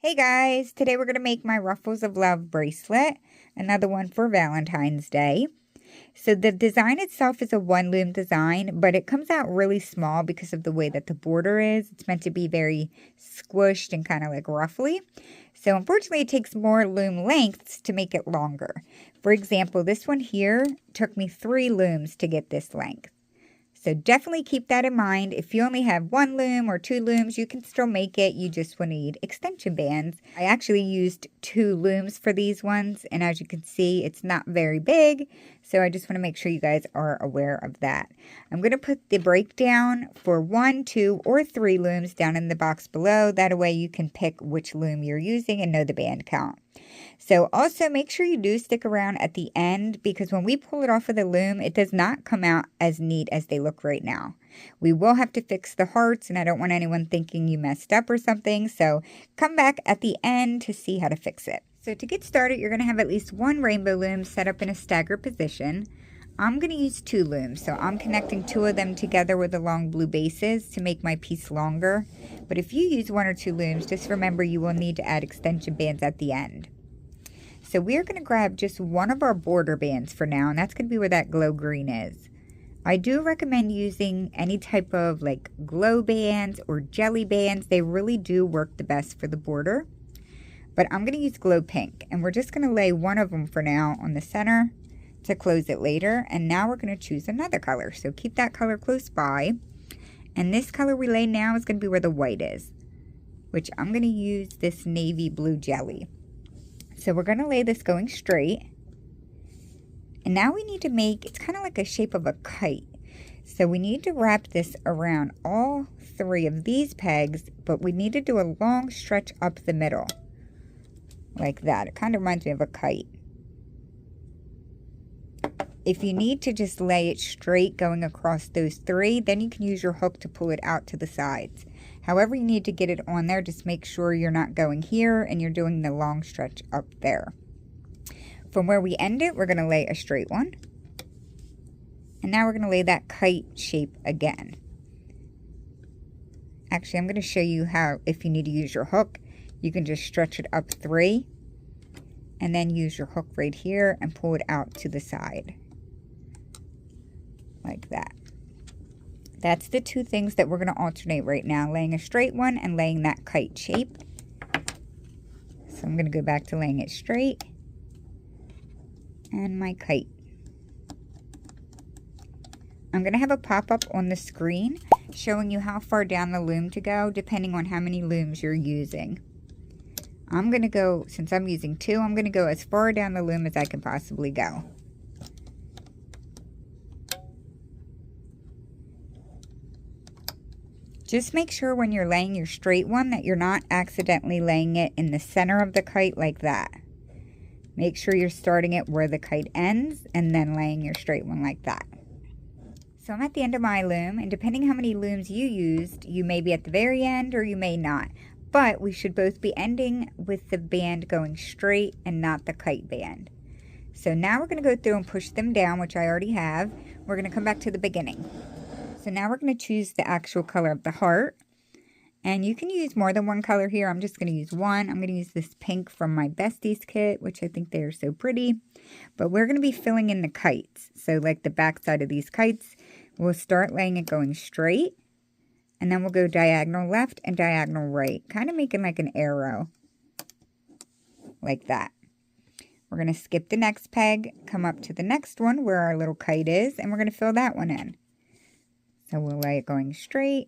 Hey guys, today we're going to make my Ruffles of Love bracelet, another one for Valentine's Day. So the design itself is a one loom design, but it comes out really small because of the way that the border is. It's meant to be very squished and kind of like ruffly. So unfortunately it takes more loom lengths to make it longer. For example, this one here took me 3 looms to get this length. So definitely keep that in mind. If you only have 1 loom or 2 looms, you can still make it. You just will need extension bands. I actually used 2 looms for these ones, and as you can see, it's not very big. So I just want to make sure you guys are aware of that. I'm going to put the breakdown for 1, 2, or 3 looms down in the box below. That way you can pick which loom you're using and know the band count. So also make sure you do stick around at the end, because when we pull it off of the loom, it does not come out as neat as they look right now. We will have to fix the hearts, and I don't want anyone thinking you messed up or something. So come back at the end to see how to fix it. So to get started, you're going to have at least 1 rainbow loom set up in a staggered position. I'm going to use 2 looms, so I'm connecting 2 of them together with the long blue bases to make my piece longer. But if you use 1 or 2 looms, just remember you will need to add extension bands at the end. So we're going to grab just one of our border bands for now, and that's going to be where that glow green is. I do recommend using any type of like glow bands or jelly bands. They really do work the best for the border. But I'm going to use glow pink, and we're just going to lay one of them for now on the center to close it later. And now we're going to choose another color. So keep that color close by. And this color we lay now is going to be where the white is, which I'm going to use this navy blue jelly. So we're going to lay this going straight. And now we need to make, it's kind of like a shape of a kite. So we need to wrap this around all 3 of these pegs, but we need to do a long stretch up the middle. Like that. It kind of reminds me of a kite. If you need to just lay it straight going across those 3, then you can use your hook to pull it out to the sides. However you need to get it on there, just make sure you're not going here and you're doing the long stretch up there. From where we end it, we're going to lay a straight one. And now we're going to lay that kite shape again. Actually, I'm going to show you how, if you need to use your hook, you can just stretch it up 3. And then use your hook right here and pull it out to the side. Like that. That's the 2 things that we're going to alternate right now, laying a straight one and laying that kite shape. So I'm going to go back to laying it straight and my kite. I'm going to have a pop-up on the screen showing you how far down the loom to go depending on how many looms you're using. I'm going to go, since I'm using 2, I'm going to go as far down the loom as I can possibly go. Just make sure when you're laying your straight one that you're not accidentally laying it in the center of the kite like that. Make sure you're starting it where the kite ends and then laying your straight one like that. So I'm at the end of my loom, and depending how many looms you used, you may be at the very end or you may not. But we should both be ending with the band going straight and not the kite band. So now we're going to go through and push them down, which I already have. We're going to come back to the beginning. So now we're going to choose the actual color of the heart. And you can use more than 1 color here. I'm just going to use 1. I'm going to use this pink from my Besties kit, which I think they are so pretty. But we're going to be filling in the kites. So like the back side of these kites, we'll start laying it going straight. And then we'll go diagonal left and diagonal right. Kind of making like an arrow. Like that. We're going to skip the next peg, come up to the next one where our little kite is, and we're going to fill that one in. So we'll lay it going straight,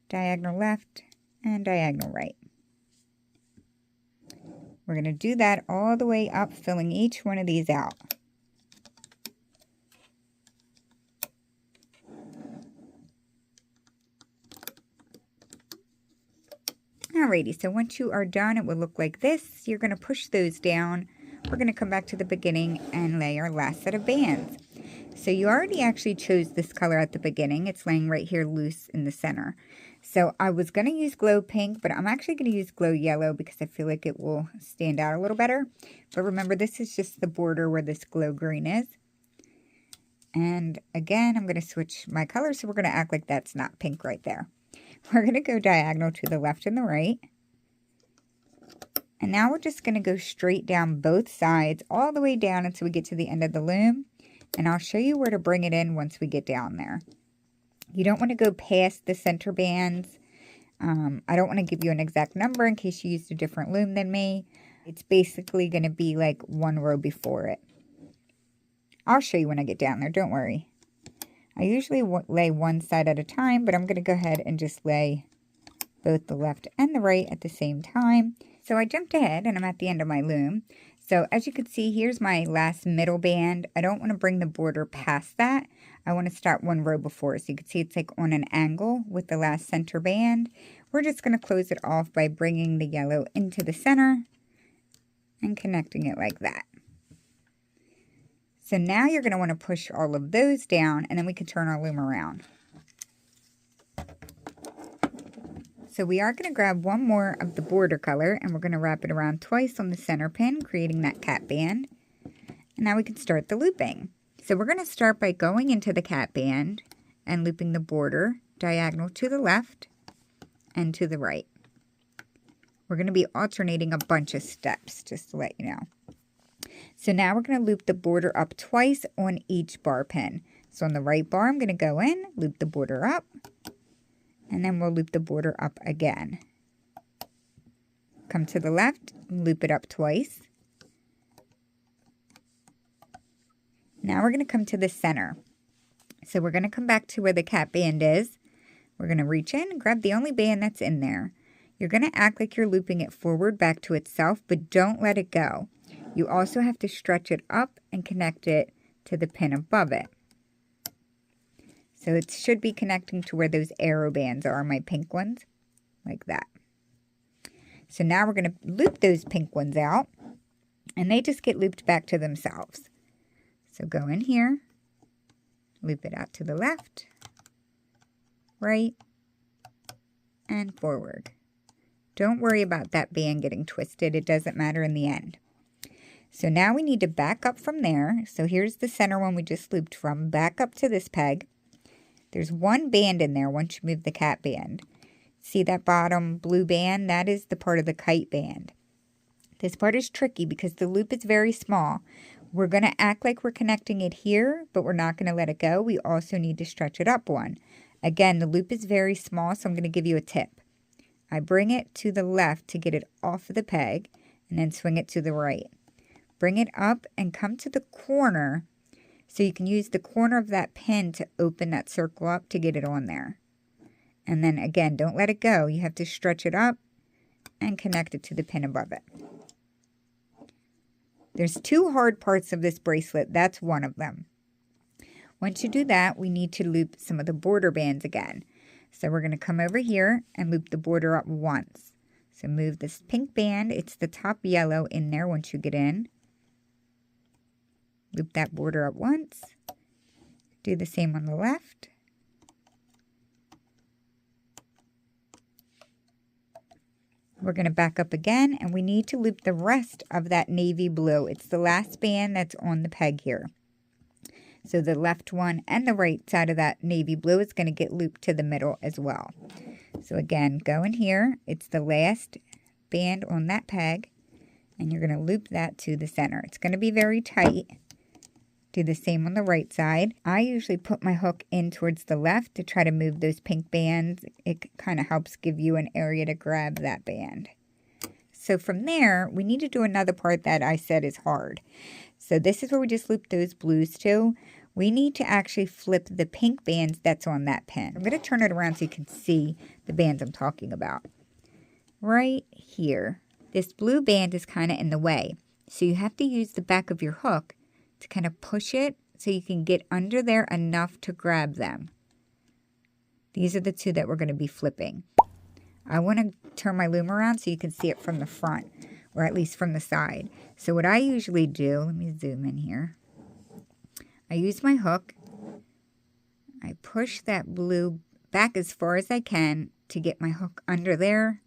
diagonal left, and diagonal right. We're going to do that all the way up, filling each one of these out. Alrighty, so once you are done, it will look like this. You're going to push those down. We're going to come back to the beginning and lay our last set of bands. So you already actually chose this color at the beginning. It's laying right here loose in the center. So I was going to use glow pink, but I'm actually going to use glow yellow because I feel like it will stand out a little better. But remember, this is just the border where this glow green is. And again, I'm going to switch my color, so we're going to act like that's not pink right there. We're going to go diagonal to the left and the right. And now we're just going to go straight down both sides, all the way down until we get to the end of the loom. And I'll show you where to bring it in once we get down there. You don't want to go past the center bands. I don't want to give you an exact number in case you used a different loom than me. It's basically going to be like one row before it. I'll show you when I get down there, don't worry. I usually lay one side at a time, but I'm going to go ahead and just lay both the left and the right at the same time. So I jumped ahead and I'm at the end of my loom. So as you can see, here's my last middle band. I don't want to bring the border past that. I want to start one row before. So you can see it's like on an angle with the last center band. We're just going to close it off by bringing the yellow into the center and connecting it like that. So now you're going to want to push all of those down and then we can turn our loom around. So we are going to grab one more of the border color and we're going to wrap it around twice on the center pin, creating that cat band. And now we can start the looping. So we're going to start by going into the cat band and looping the border diagonal to the left and to the right. We're going to be alternating a bunch of steps, just to let you know. So now we're going to loop the border up twice on each bar pin. So on the right bar, I'm going to go in, loop the border up, and then we'll loop the border up again. Come to the left, loop it up twice. Now we're going to come to the center. So we're going to come back to where the cat band is. We're going to reach in and grab the only band that's in there. You're going to act like you're looping it forward back to itself, but don't let it go. You also have to stretch it up and connect it to the pin above it. So it should be connecting to where those arrow bands are, my pink ones, like that. So now we're going to loop those pink ones out, and they just get looped back to themselves. So go in here, loop it out to the left, right, and forward. Don't worry about that band getting twisted. It doesn't matter in the end. So now we need to back up from there. So here's the center one we just looped from. Back up to this peg. There's one band in there once you move the cat band. See that bottom blue band? That is the part of the kite band. This part is tricky because the loop is very small. We're going to act like we're connecting it here, but we're not going to let it go. We also need to stretch it up one. Again, the loop is very small, so I'm going to give you a tip. I bring it to the left to get it off of the peg, and then swing it to the right. Bring it up and come to the corner, so you can use the corner of that pin to open that circle up to get it on there. And then again, don't let it go. You have to stretch it up and connect it to the pin above it. There's two hard parts of this bracelet. That's one of them. Once you do that, we need to loop some of the border bands again. So we're going to come over here and loop the border up once. So move this pink band. It's the top yellow in there once you get in. Loop that border up once. Do the same on the left. We're going to back up again, and we need to loop the rest of that navy blue. It's the last band that's on the peg here. So the left one and the right side of that navy blue is going to get looped to the middle as well. So again, go in here. It's the last band on that peg, and you're going to loop that to the center. It's going to be very tight. Do the same on the right side. I usually put my hook in towards the left to try to move those pink bands. It kind of helps give you an area to grab that band. So from there, we need to do another part that I said is hard. So this is where we just loop those blues to. We need to actually flip the pink bands that's on that pin. I'm going to turn it around so you can see the bands I'm talking about. Right here. This blue band is kind of in the way. So you have to use the back of your hook to kind of push it so you can get under there enough to grab them. These are the two that we're going to be flipping. I want to turn my loom around so you can see it from the front, or at least from the side. So what I usually do, let me zoom in here. I use my hook. I push that blue back as far as I can to get my hook under there.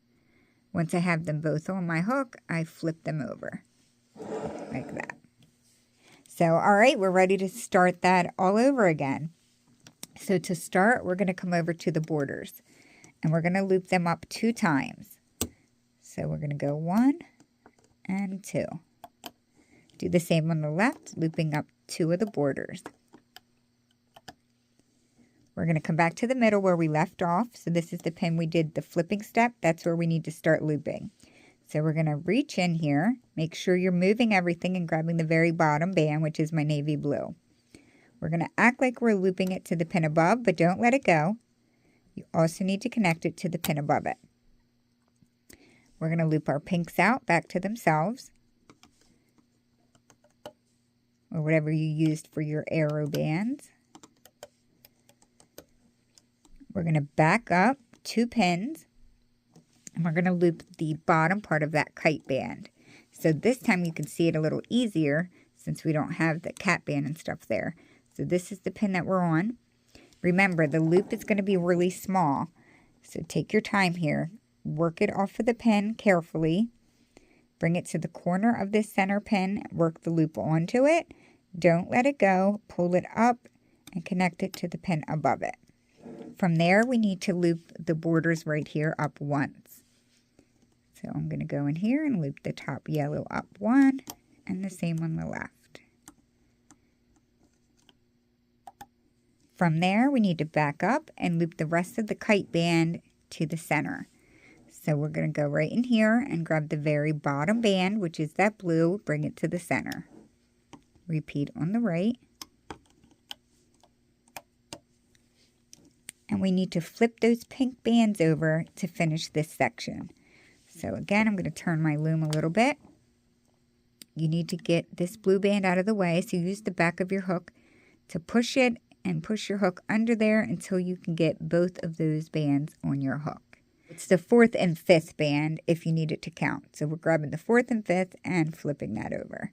Once I have them both on my hook, I flip them over like that. So, all right, we're ready to start that all over again. So to start, we're going to come over to the borders, and we're going to loop them up 2 times. So we're going to go 1, and 2. Do the same on the left, looping up 2 of the borders. We're going to come back to the middle where we left off. So this is the pin we did the flipping step. That's where we need to start looping. So we're going to reach in here. Make sure you're moving everything and grabbing the very bottom band, which is my navy blue. We're going to act like we're looping it to the pin above, but don't let it go. You also need to connect it to the pin above it. We're going to loop our pinks out back to themselves, or whatever you used for your arrow bands. We're going to back up 2 pins, and we're going to loop the bottom part of that kite band. So this time you can see it a little easier since we don't have the cat band and stuff there. So this is the pin that we're on. Remember, the loop is going to be really small, so take your time here. Work it off of the pin carefully. Bring it to the corner of this center pin. Work the loop onto it. Don't let it go. Pull it up and connect it to the pin above it. From there, we need to loop the borders right here up once. So I'm going to go in here and loop the top yellow up 1 and the same on the left. From there, we need to back up and loop the rest of the kite band to the center. So we're going to go right in here and grab the very bottom band, which is that blue, bring it to the center. Repeat on the right. And we need to flip those pink bands over to finish this section. So again, I'm going to turn my loom a little bit. You need to get this blue band out of the way, so use the back of your hook to push it and push your hook under there until you can get both of those bands on your hook. It's the 4th and 5th band if you need it to count. So we're grabbing the 4th and 5th and flipping that over.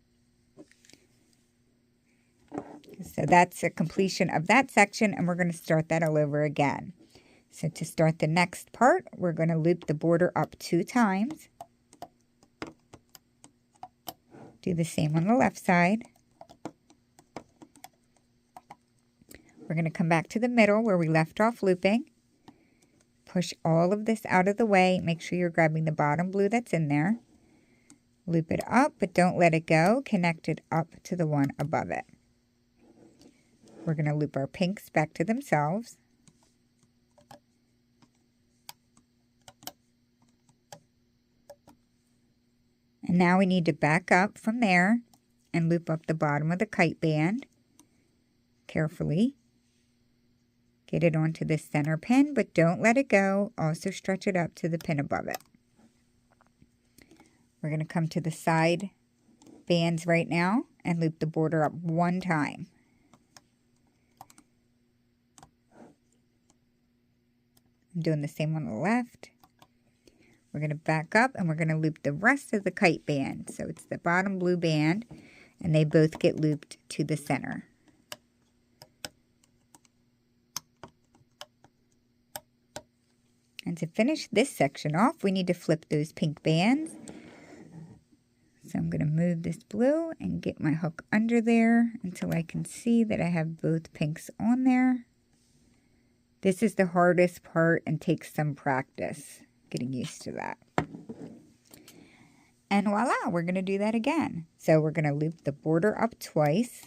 So that's a completion of that section, and we're going to start that all over again. So to start the next part, we're going to loop the border up 2 times. Do the same on the left side. We're going to come back to the middle where we left off looping. Push all of this out of the way. Make sure you're grabbing the bottom blue that's in there. Loop it up, but don't let it go. Connect it up to the one above it. We're going to loop our pinks back to themselves. And now we need to back up from there and loop up the bottom of the kite band carefully. Get it onto the center pin, but don't let it go. Also stretch it up to the pin above it. We're going to come to the side bands right now and loop the border up 1 time. I'm doing the same on the left. We're going to back up and we're going to loop the rest of the kite band. So it's the bottom blue band, and they both get looped to the center. And to finish this section off, we need to flip those pink bands. So I'm going to move this blue and get my hook under there until I can see that I have both pinks on there. This is the hardest part and takes some practice getting used to that. And voila, we're going to do that again. So we're going to loop the border up twice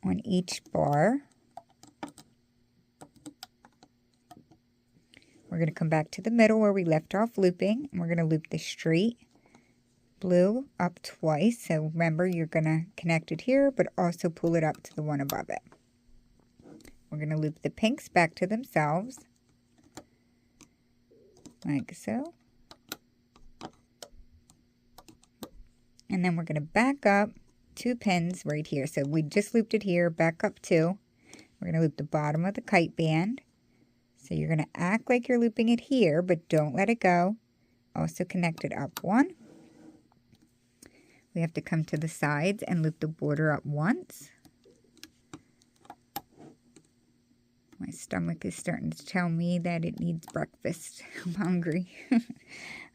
on each bar. We're going to come back to the middle where we left off looping, and we're going to loop the straight blue up twice. So remember, you're going to connect it here, but also pull it up to the one above it. We're going to loop the pinks back to themselves, like so. And then we're going to back up 2 pins right here. So we just looped it here, back up 2. We're going to loop the bottom of the kite band. So you're going to act like you're looping it here, but don't let it go. Also connect it up 1. We have to come to the sides and loop the border up once. My stomach is starting to tell me that it needs breakfast. I'm hungry.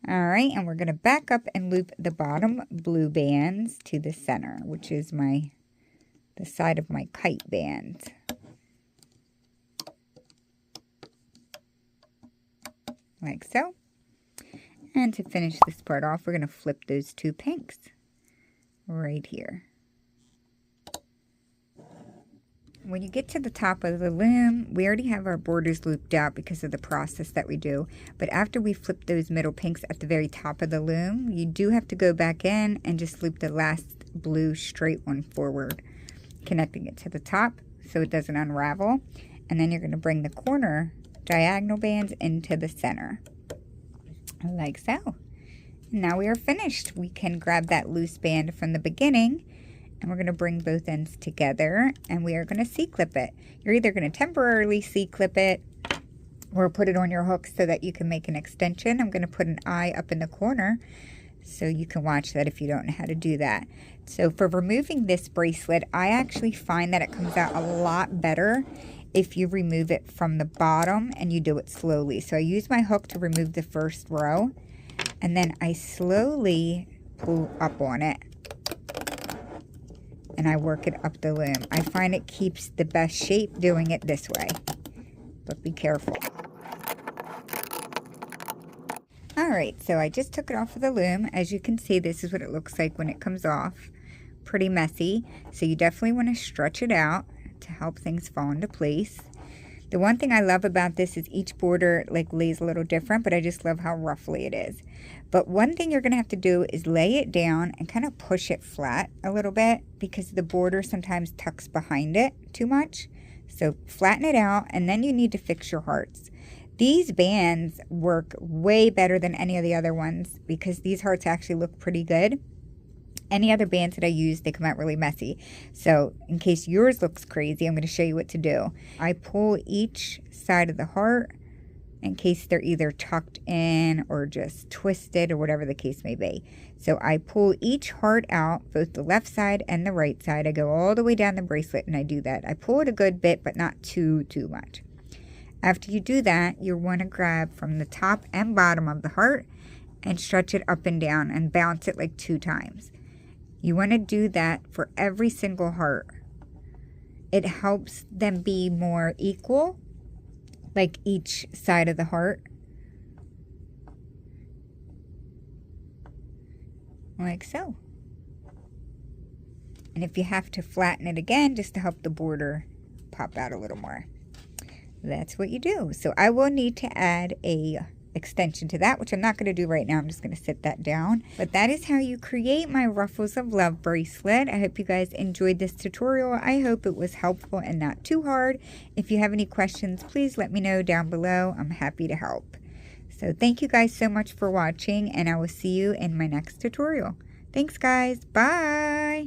All right, and we're going to back up and loop the bottom blue bands to the center, which is the side of my kite band. Like so. And to finish this part off, we're going to flip those 2 pinks right here. When you get to the top of the loom, we already have our borders looped out because of the process that we do. But after we flip those middle pinks at the very top of the loom, you do have to go back in and just loop the last blue straight one forward, connecting it to the top so it doesn't unravel. And then you're going to bring the corner diagonal bands into the center, like so. Now we are finished. We can grab that loose band from the beginning, and we're going to bring both ends together, and we are going to C-clip it. You're either going to temporarily C-clip it or put it on your hook so that you can make an extension. I'm going to put an eye up in the corner so you can watch that if you don't know how to do that. So for removing this bracelet, I actually find that it comes out a lot better if you remove it from the bottom and you do it slowly. So I use my hook to remove the first row, and then I slowly pull up on it, and I work it up the loom. I find it keeps the best shape doing it this way, but be careful. Alright, so I just took it off of the loom. As you can see, this is what it looks like when it comes off. Pretty messy, so you definitely want to stretch it out to help things fall into place. The one thing I love about this is each border lays a little different, but I just love how ruffly it is. But one thing you're going to have to do is lay it down and kind of push it flat a little bit, because the border sometimes tucks behind it too much. So flatten it out, and then you need to fix your hearts. These bands work way better than any of the other ones because these hearts actually look pretty good. Any other bands that I use, they come out really messy. So in case yours looks crazy, I'm going to show you what to do. I pull each side of the heart in case they're either tucked in or just twisted or whatever the case may be. So I pull each heart out, both the left side and the right side. I go all the way down the bracelet and I do that. I pull it a good bit, but not too much. After you do that, you want to grab from the top and bottom of the heart and stretch it up and down and bounce it like 2 times. You want to do that for every single heart. It helps them be more equal, like each side of the heart. Like so. And if you have to flatten it again, just to help the border pop out a little more, that's what you do. So I will need to add a extension to that, which I'm not going to do right now. I'm just going to sit that down. But that is how you create my Ruffles of Love bracelet. I hope you guys enjoyed this tutorial. I hope it was helpful and not too hard. If you have any questions, please let me know down below. I'm happy to help. So thank you guys so much for watching, and I will see you in my next tutorial. Thanks guys. Bye.